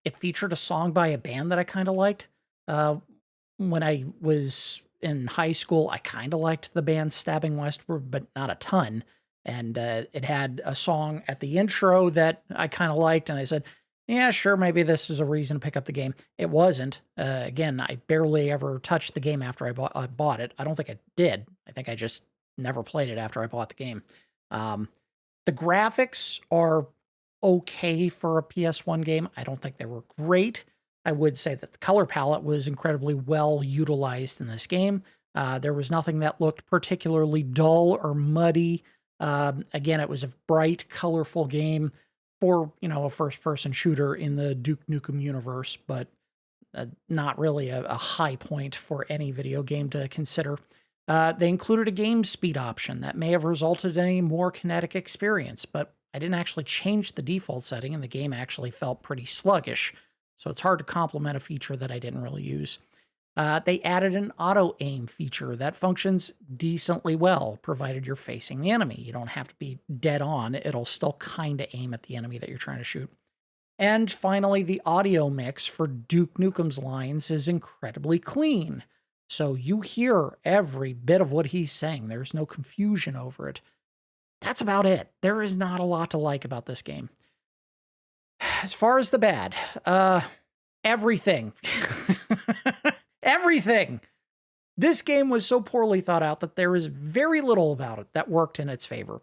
Speaker 1: It featured a song by a band that I kind of liked. When I was in high school, I kind of liked the band Stabbing Westward, but not a ton. And it had a song at the intro that I kind of liked, and I said, yeah, sure, maybe this is a reason to pick up the game. It wasn't. Again, I barely ever touched the game after I bought it. I don't think I did. I think I just never played it after I bought the game. The graphics are okay for a PS1 game. I don't think they were great. I would say that the color palette was incredibly well utilized in this game. There was nothing that looked particularly dull or muddy. Again, it was a bright, colorful game for, a first-person shooter in the Duke Nukem universe, but not really a high point for any video game to consider. They included a game speed option that may have resulted in a more kinetic experience, but I didn't actually change the default setting, and the game actually felt pretty sluggish, so it's hard to compliment a feature that I didn't really use. They added an auto-aim feature that functions decently well, provided you're facing the enemy. You don't have to be dead on. It'll still kind of aim at the enemy that you're trying to shoot. And finally, the audio mix for Duke Nukem's lines is incredibly clean. So you hear every bit of what he's saying. There's no confusion over it. That's about it. There is not a lot to like about this game. As far as the bad, everything. Everything. This game was so poorly thought out that there is very little about it that worked in its favor.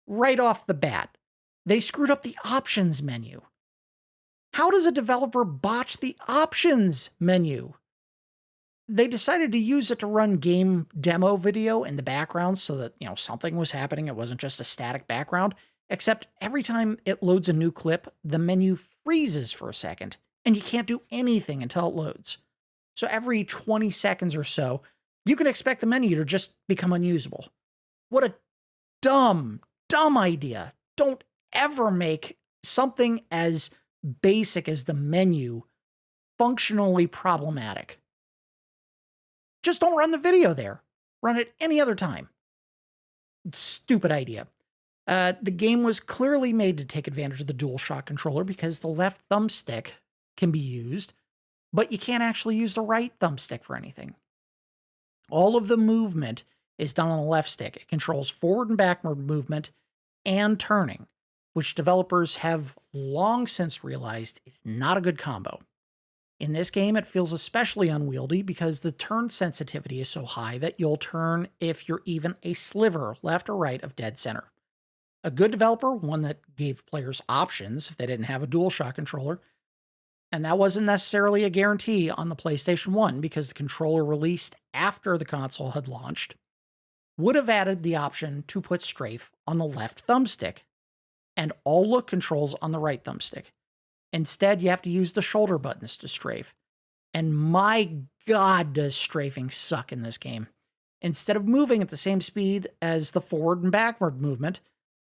Speaker 1: Right off the bat, they screwed up the options menu. How does a developer botch the options menu? They decided to use it to run game demo video in the background so that, something was happening. It wasn't just a static background. Except every time it loads a new clip, the menu freezes for a second, and you can't do anything until it loads. So every 20 seconds or so, you can expect the menu to just become unusable. What a dumb idea. Don't ever make something as basic as the menu functionally problematic. Just don't run the video there. Run it any other time. Stupid idea. The game was clearly made to take advantage of the DualShock controller because the left thumbstick can be used, but you can't actually use the right thumbstick for anything. All of the movement is done on the left stick. It controls forward and backward movement and turning, which developers have long since realized is not a good combo. In this game, it feels especially unwieldy because the turn sensitivity is so high that you'll turn if you're even a sliver left or right of dead center. A good developer, one that gave players options if they didn't have a DualShock controller, and that wasn't necessarily a guarantee on the PlayStation 1 because the controller released after the console had launched, would have added the option to put strafe on the left thumbstick and all look controls on the right thumbstick. Instead, you have to use the shoulder buttons to strafe. And my God, does strafing suck in this game. Instead of moving at the same speed as the forward and backward movement,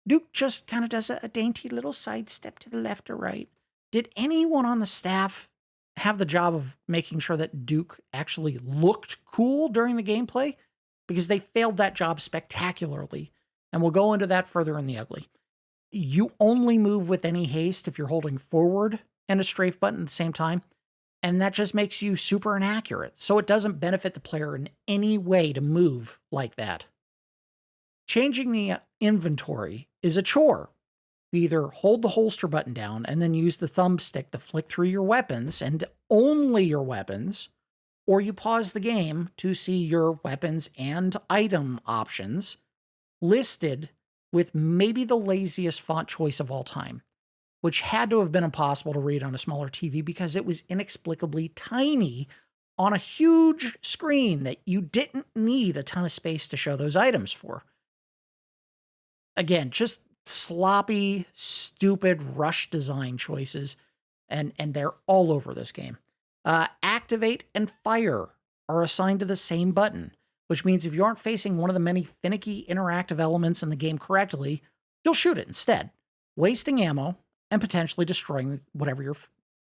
Speaker 1: Duke just kind of does a dainty little sidestep to the left or right. Did anyone on the staff have the job of making sure that Duke actually looked cool during the gameplay? Because they failed that job spectacularly. And we'll go into that further in the ugly. You only move with any haste if you're holding forward and a strafe button at the same time, and that just makes you super inaccurate, so it doesn't benefit the player in any way to move like that. Changing the inventory is a chore. You either hold the holster button down and then use the thumbstick to flick through your weapons and only your weapons, or you pause the game to see your weapons and item options listed with maybe the laziest font choice of all time, which had to have been impossible to read on a smaller TV because it was inexplicably tiny on a huge screen that you didn't need a ton of space to show those items for. Again, just sloppy, stupid rush design choices, and they're all over this game. Activate and fire are assigned to the same button, which means if you aren't facing one of the many finicky interactive elements in the game correctly, you'll shoot it instead, wasting ammo and potentially destroying whatever you're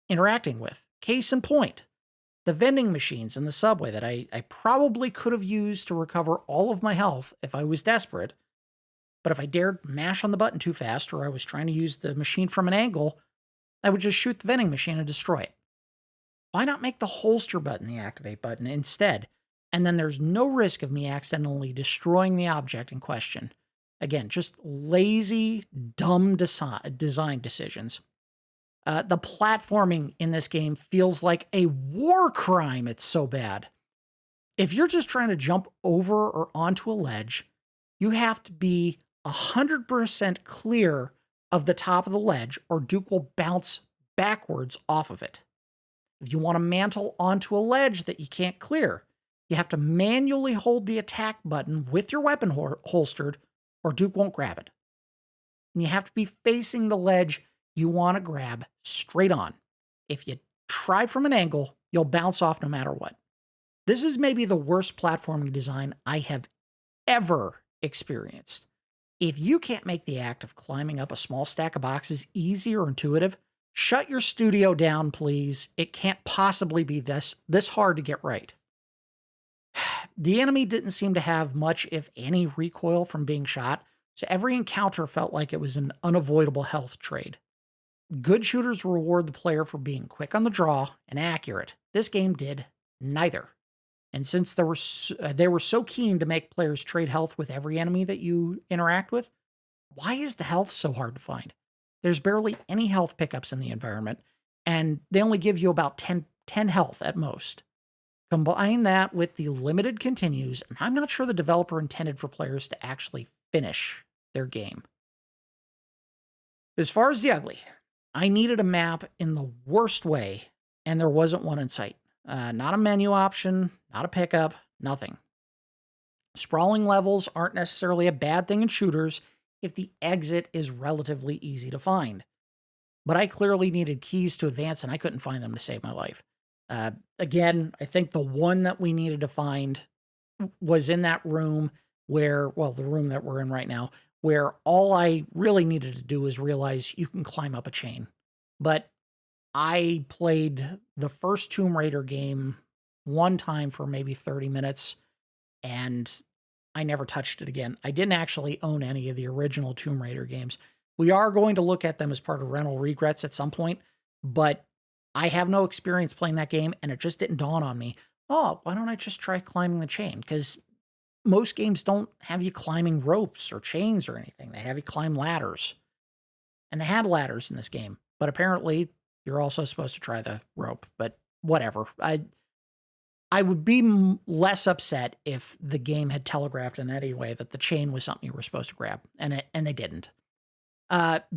Speaker 1: interacting with. Case in point, the vending machines in the subway that I probably could have used to recover all of my health if I was desperate, but if I dared mash on the button too fast or I was trying to use the machine from an angle, I would just shoot the vending machine and destroy it. Why not make the holster button the activate button instead? And then there's no risk of me accidentally destroying the object in question. Again, just lazy, dumb design decisions. The platforming in this game feels like a war crime. It's so bad. If you're just trying to jump over or onto a ledge, you have to be 100% clear of the top of the ledge or Duke will bounce backwards off of it. If you want to mantle onto a ledge that you can't clear, you have to manually hold the attack button with your weapon holstered, or Duke won't grab it. And you have to be facing the ledge you want to grab straight on. If you try from an angle, you'll bounce off no matter what. This is maybe the worst platforming design I have ever experienced. If you can't make the act of climbing up a small stack of boxes easy or intuitive, shut your studio down, please. It can't possibly be this hard to get right. The enemy didn't seem to have much, if any, recoil from being shot, so every encounter felt like it was an unavoidable health trade. Good shooters reward the player for being quick on the draw and accurate. This game did neither. And since they were so keen to make players trade health with every enemy that you interact with, why is the health so hard to find? There's barely any health pickups in the environment, and they only give you about 10 health at most. Combine that with the limited continues, and I'm not sure the developer intended for players to actually finish their game. As far as the ugly, I needed a map in the worst way, and there wasn't one in sight. Not a menu option, not a pickup, nothing. Sprawling levels aren't necessarily a bad thing in shooters if the exit is relatively easy to find. But I clearly needed keys to advance, and I couldn't find them to save my life. Again, I think the one that we needed to find was in that room where, well, the room that we're in right now, where all I really needed to do was realize you can climb up a chain. But I played the first Tomb Raider game one time for maybe 30 minutes, and I never touched it again. I didn't actually own any of the original Tomb Raider games. We are going to look at them as part of rental regrets at some point, but I have no experience playing that game, and it just didn't dawn on me. Oh, why don't I just try climbing the chain? Because most games don't have you climbing ropes or chains or anything. They have you climb ladders. And they had ladders in this game, but apparently you're also supposed to try the rope, but whatever. I would be less upset if the game had telegraphed in any way that the chain was something you were supposed to grab, and they didn't.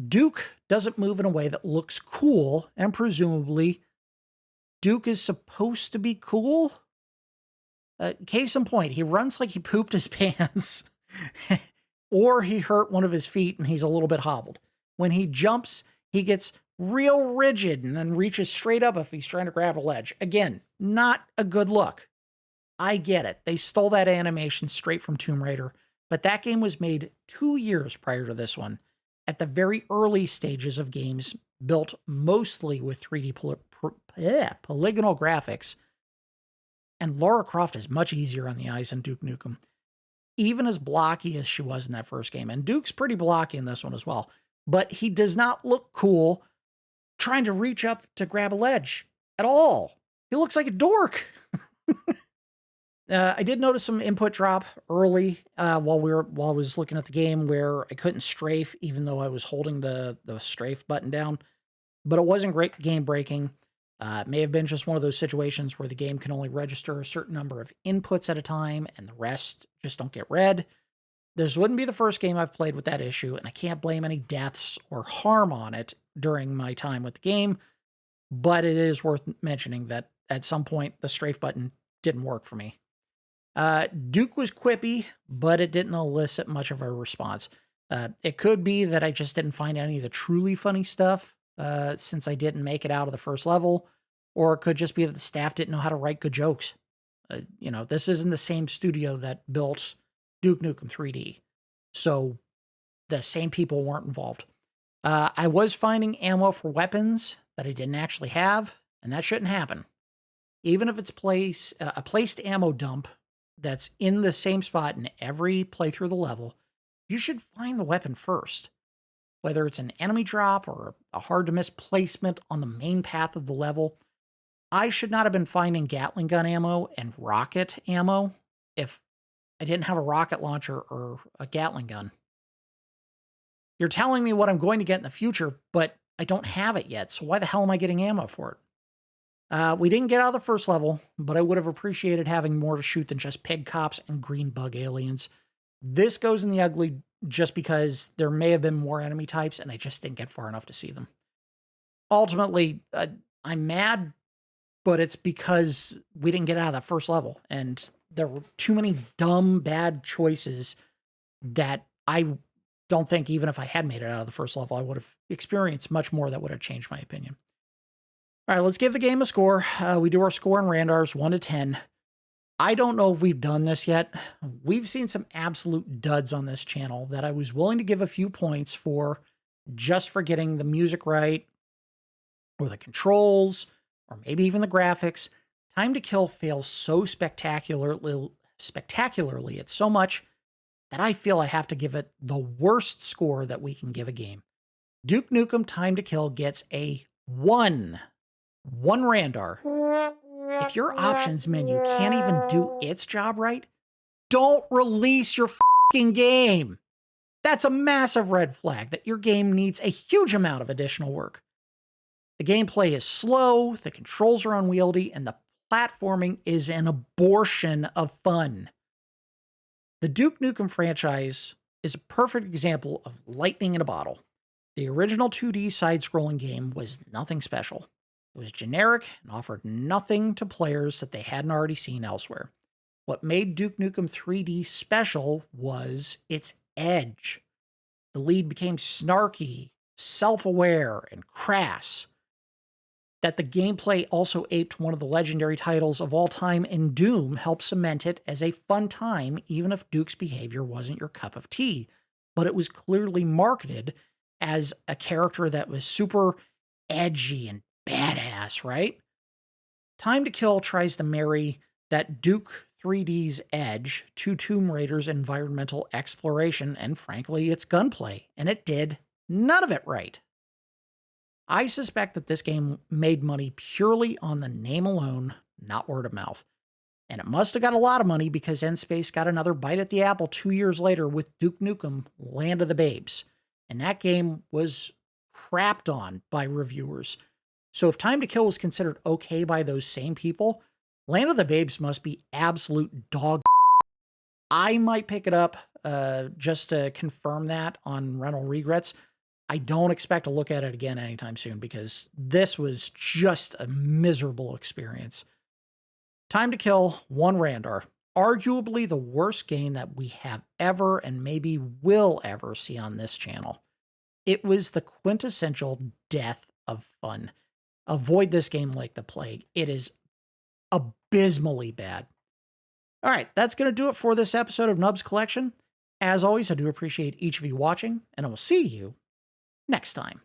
Speaker 1: Duke doesn't move in a way that looks cool, and presumably Duke is supposed to be cool. Case in point, he runs like he pooped his pants, or he hurt one of his feet and he's a little bit hobbled. When he jumps, he gets real rigid and then reaches straight up if he's trying to grab a ledge. Again, not a good look. I get it. They stole that animation straight from Tomb Raider, but that game was made 2 years prior to this one, at the very early stages of games built mostly with 3D polygonal graphics. And Lara Croft is much easier on the eyes than Duke Nukem, even as blocky as she was in that first game. And Duke's pretty blocky in this one as well. But he does not look cool trying to reach up to grab a ledge at all. He looks like a dork. I did notice some input drop early while I was looking at the game, where I couldn't strafe even though I was holding the strafe button down. But it wasn't great game breaking. It may have been just one of those situations where the game can only register a certain number of inputs at a time and the rest just don't get read. This wouldn't be the first game I've played with that issue, and I can't blame any deaths or harm on it during my time with the game, but it is worth mentioning that at some point the strafe button didn't work for me. Duke was quippy, but it didn't elicit much of a response. It could be that I just didn't find any of the truly funny stuff since I didn't make it out of the first level, or it could just be that the staff didn't know how to write good jokes. This isn't the same studio that built Duke Nukem 3D, so the same people weren't involved. I was finding ammo for weapons that I didn't actually have, and that shouldn't happen. Even if it's a placed ammo dump that's in the same spot in every playthrough of the level, you should find the weapon first. Whether it's an enemy drop or a hard-to-miss placement on the main path of the level, I should not have been finding Gatling gun ammo and rocket ammo if I didn't have a rocket launcher or a Gatling gun. You're telling me what I'm going to get in the future, but I don't have it yet, so why the hell am I getting ammo for it? We didn't get out of the first level, but I would have appreciated having more to shoot than just pig cops and green bug aliens. This goes in the ugly just because there may have been more enemy types and I just didn't get far enough to see them. Ultimately, I'm mad, but it's because we didn't get out of that first level and there were too many dumb, bad choices that I don't think even if I had made it out of the first level, I would have experienced much more that would have changed my opinion. All right, let's give the game a score. We do our score in Randars 1 to 10. I don't know if we've done this yet. We've seen some absolute duds on this channel that I was willing to give a few points for just for getting the music right, or the controls, or maybe even the graphics. Time to Kill fails so spectacularly at so much that I feel I have to give it the worst score that we can give a game. Duke Nukem Time to Kill gets a 1 Randar. If your options menu can't even do its job right, don't release your fucking game. That's a massive red flag that your game needs a huge amount of additional work. The gameplay is slow, the controls are unwieldy, and the platforming is an abortion of fun. The Duke Nukem franchise is a perfect example of lightning in a bottle. The original 2D side-scrolling game was nothing special. It was generic and offered nothing to players that they hadn't already seen elsewhere. What made Duke Nukem 3D special was its edge. The lead became snarky, self-aware, and crass. That the gameplay also aped one of the legendary titles of all time in Doom helped cement it as a fun time, even if Duke's behavior wasn't your cup of tea. But it was clearly marketed as a character that was super edgy and badass, right? Time to Kill tries to marry that Duke 3D's edge to Tomb Raider's environmental exploration and, frankly, its gunplay, and it did none of it right. I suspect that this game made money purely on the name alone, not word of mouth. And it must have got a lot of money because N-Space got another bite at the apple 2 years later with Duke Nukem Land of the Babes. And that game was crapped on by reviewers. So if Time to Kill was considered okay by those same people, Land of the Babes must be absolute dog. I might pick it up just to confirm that on Rental Regrets. I don't expect to look at it again anytime soon because this was just a miserable experience. Time to Kill won Randar, arguably the worst game that we have ever and maybe will ever see on this channel. It was the quintessential death of fun. Avoid this game like the plague. It is abysmally bad. All right, that's going to do it for this episode of Nubs Collection. As always, I do appreciate each of you watching, and I will see you next time.